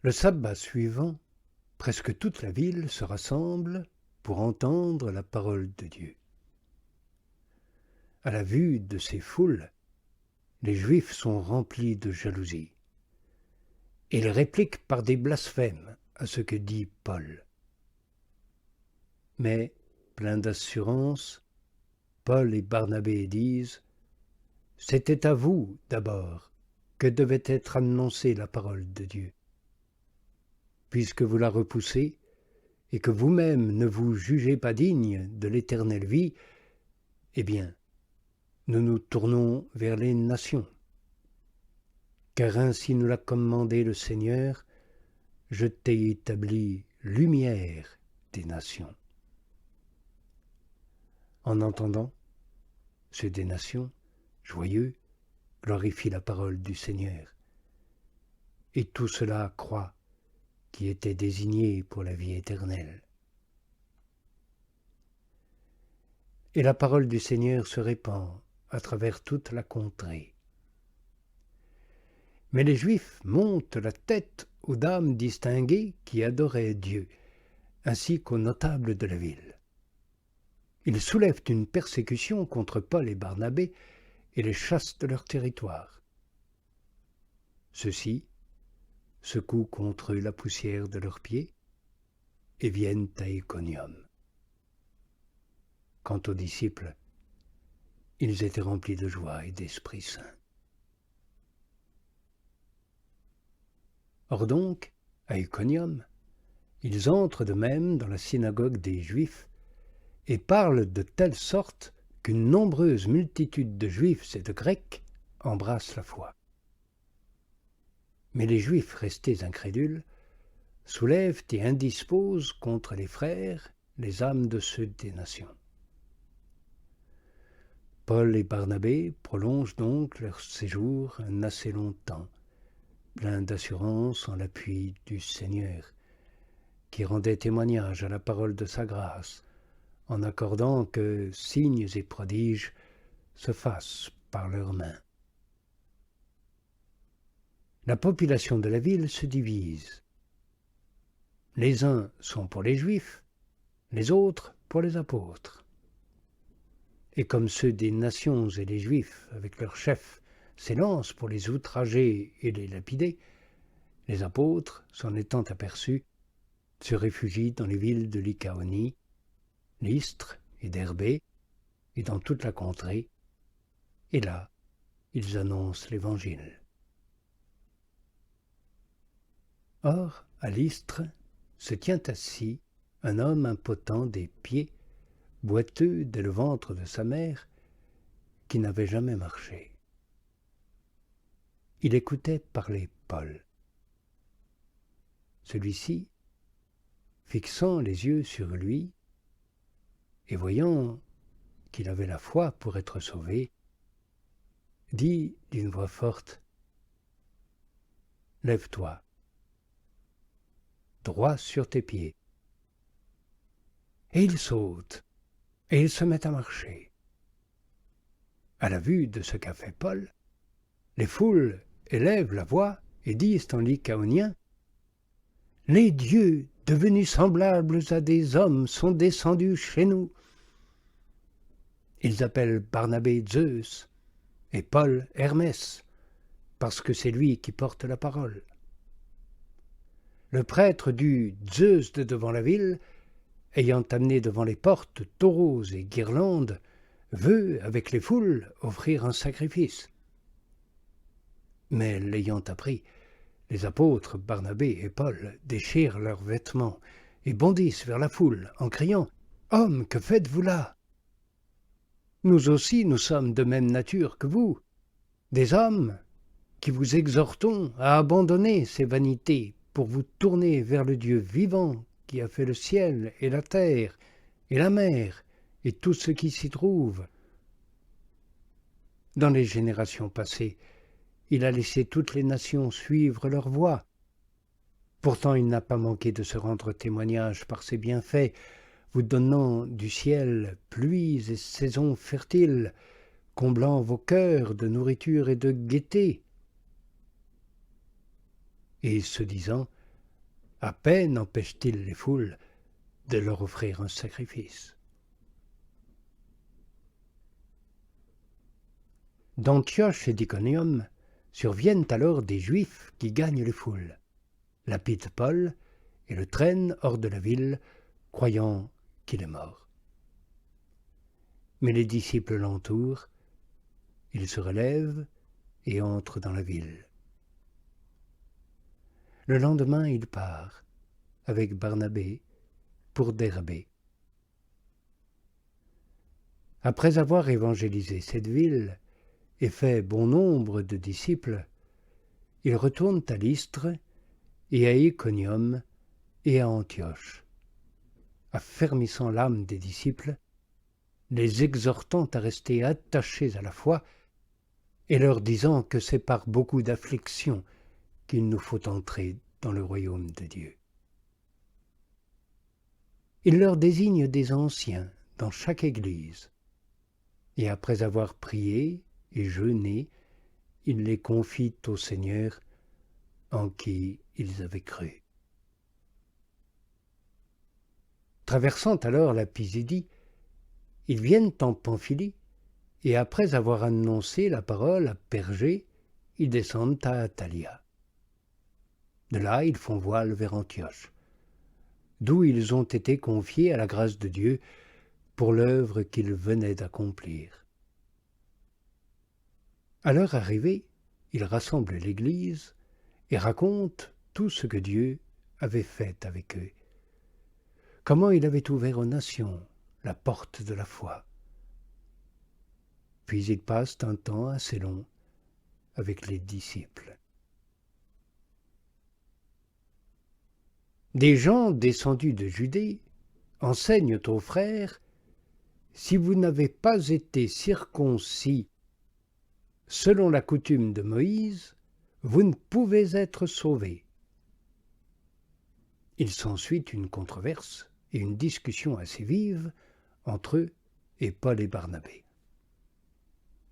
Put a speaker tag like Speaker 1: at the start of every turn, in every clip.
Speaker 1: Le sabbat suivant, presque toute la ville se rassemble pour entendre la parole de Dieu. À la vue de ces foules, les Juifs sont remplis de jalousie. Ils répliquent par des blasphèmes à ce que dit Paul. Mais, pleins d'assurance, Paul et Barnabé disent « C'était à vous, d'abord, que devait être annoncée la parole de Dieu. Puisque vous la repoussez, et que vous-même ne vous jugez pas digne de l'éternelle vie, eh bien, nous nous tournons vers les nations. Car ainsi nous l'a commandé le Seigneur, je t'ai établi lumière des nations. » En entendant, ceux des nations, joyeux, glorifient la parole du Seigneur. Et tout cela croit qui était désigné pour la vie éternelle. Et la parole du Seigneur se répand à travers toute la contrée. Mais les Juifs montent la tête aux dames distinguées qui adoraient Dieu, ainsi qu'aux notables de la ville. Ils soulèvent une persécution contre Paul et Barnabé et les chassent de leur territoire. Ceux-ci secouent contre eux la poussière de leurs pieds et viennent à Iconium. Quant aux disciples, ils étaient remplis de joie et d'Esprit Saint. Or donc, à Iconium, ils entrent de même dans la synagogue des Juifs et parlent de telle sorte qu'une nombreuse multitude de Juifs et de Grecs embrassent la foi. Mais les Juifs restés incrédules soulèvent et indisposent contre les frères les âmes de ceux des nations. Paul et Barnabé prolongent donc leur séjour un assez long temps, plein d'assurance en l'appui du Seigneur, qui rendait témoignage à la parole de sa grâce, en accordant que signes et prodiges se fassent par leurs mains. La population de la ville se divise. Les uns sont pour les Juifs, les autres pour les apôtres. Et comme ceux des nations et les Juifs, avec leurs chefs, s'élancent pour les outrager et les lapider, les apôtres, s'en étant aperçus, se réfugient dans les villes de Lycaonie, Lystre et d'Herbée, et dans toute la contrée, et là, ils annoncent l'Évangile. Or, à Lystre, se tient assis un homme impotent des pieds, boiteux dès le ventre de sa mère, qui n'avait jamais marché. Il écoutait parler Paul. Celui-ci, fixant les yeux sur lui, et voyant qu'il avait la foi pour être sauvé, dit d'une voix forte « Lève-toi, droit sur tes pieds. » Et il saute, et il se met à marcher. À la vue de ce qu'a fait Paul, les foules élèvent la voix et disent en lycaonien « Les dieux devenus semblables à des hommes sont descendus chez nous. » Ils appellent Barnabé Zeus et Paul Hermès, parce que c'est lui qui porte la parole. Le prêtre du Zeus de devant la ville, ayant amené devant les portes taureaux et guirlandes, veut, avec les foules, offrir un sacrifice. Mais l'ayant appris, les apôtres Barnabé et Paul déchirent leurs vêtements et bondissent vers la foule en criant « Hommes, que faites-vous là ? Nous aussi, nous sommes de même nature que vous, des hommes qui vous exhortons à abandonner ces vanités pour vous tourner vers le Dieu vivant qui a fait le ciel et la terre et la mer et tout ce qui s'y trouve. Dans les générations passées, il a laissé toutes les nations suivre leur voie. Pourtant, il n'a pas manqué de se rendre témoignage par ses bienfaits, vous donnant du ciel pluies et saisons fertiles, comblant vos cœurs de nourriture et de gaieté. Et ce disant, À peine empêche-t-il les foules de leur offrir un sacrifice. D'Antioche et d'Iconium surviennent alors des Juifs qui gagnent les foules, lapident Paul et le traînent hors de la ville, croyant qu'il est mort. Mais les disciples l'entourent, il se relève et entre dans la ville. Le lendemain, il part, avec Barnabé, pour Derbé. Après avoir évangélisé cette ville et fait bon nombre de disciples, ils retournent à Lystre et à Iconium et à Antioche, affermissant l'âme des disciples, les exhortant à rester attachés à la foi et leur disant que c'est par beaucoup d'afflictions qu'il nous faut entrer dans le royaume de Dieu. Il leur désigne des anciens dans chaque église, et après avoir prié et jeûné, il les confie au Seigneur en qui ils avaient cru. Traversant alors la Pisidie, ils viennent en Pamphylie, et après avoir annoncé la parole à Pergé, ils descendent à Attalia. De là, ils font voile vers Antioche, d'où ils ont été confiés à la grâce de Dieu pour l'œuvre qu'ils venaient d'accomplir. À leur arrivée, ils rassemblent l'Église et racontent tout ce que Dieu avait fait avec eux, comment il avait ouvert aux nations la porte de la foi. Puis ils passent un temps assez long avec les disciples. Des gens descendus de Judée enseignent aux frères: si vous n'avez pas été circoncis selon la coutume de Moïse, vous ne pouvez être sauvés. Il s'ensuit une controverse et une discussion assez vive entre eux et Paul et Barnabé.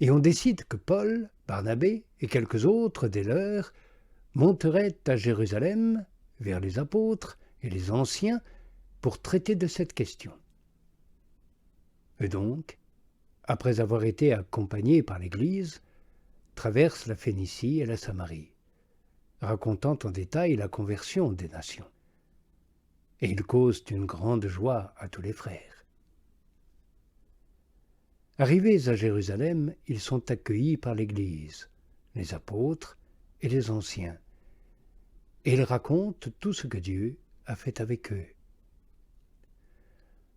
Speaker 1: Et on décide que Paul, Barnabé et quelques autres des leurs monteraient à Jérusalem vers les apôtres et les anciens pour traiter de cette question. Et donc, après avoir été accompagnés par l'Église, traversent la Phénicie et la Samarie, racontant en détail la conversion des nations. Et ils causent une grande joie à tous les frères. Arrivés à Jérusalem, ils sont accueillis par l'Église, les apôtres et les anciens, et ils racontent tout ce que Dieu a fait avec eux.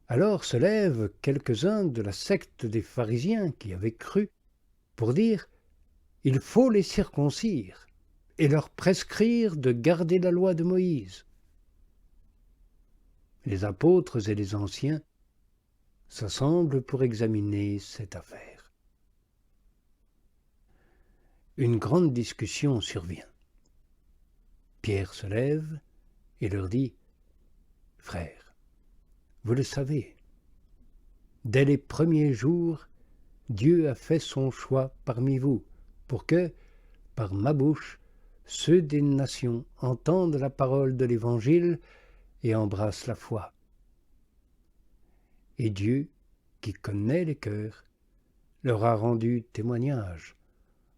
Speaker 1: Alors se lèvent quelques-uns de la secte des pharisiens qui avaient cru pour dire: il faut les circoncire et leur prescrire de garder la loi de Moïse. Les apôtres et les anciens s'assemblent pour examiner cette affaire. Une grande discussion survient. Pierre se lève et leur dit: frères, vous le savez, dès les premiers jours, Dieu a fait son choix parmi vous, pour que, par ma bouche, ceux des nations entendent la parole de l'Évangile et embrassent la foi. Et Dieu, qui connaît les cœurs, leur a rendu témoignage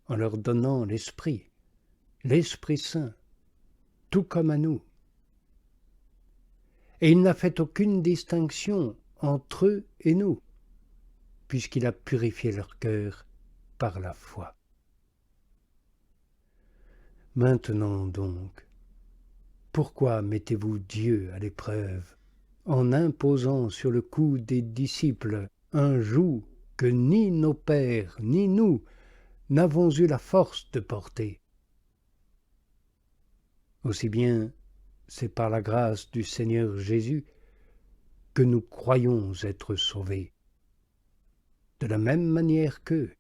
Speaker 1: en leur donnant l'Esprit Saint, tout comme à nous. Et il n'a fait aucune distinction entre eux et nous, puisqu'il a purifié leur cœur par la foi. Maintenant donc, pourquoi mettez-vous Dieu à l'épreuve en imposant sur le cou des disciples un joug que ni nos pères ni nous n'avons eu la force de porter? Aussi bien, c'est par la grâce du Seigneur Jésus que nous croyons être sauvés, de la même manière qu'eux.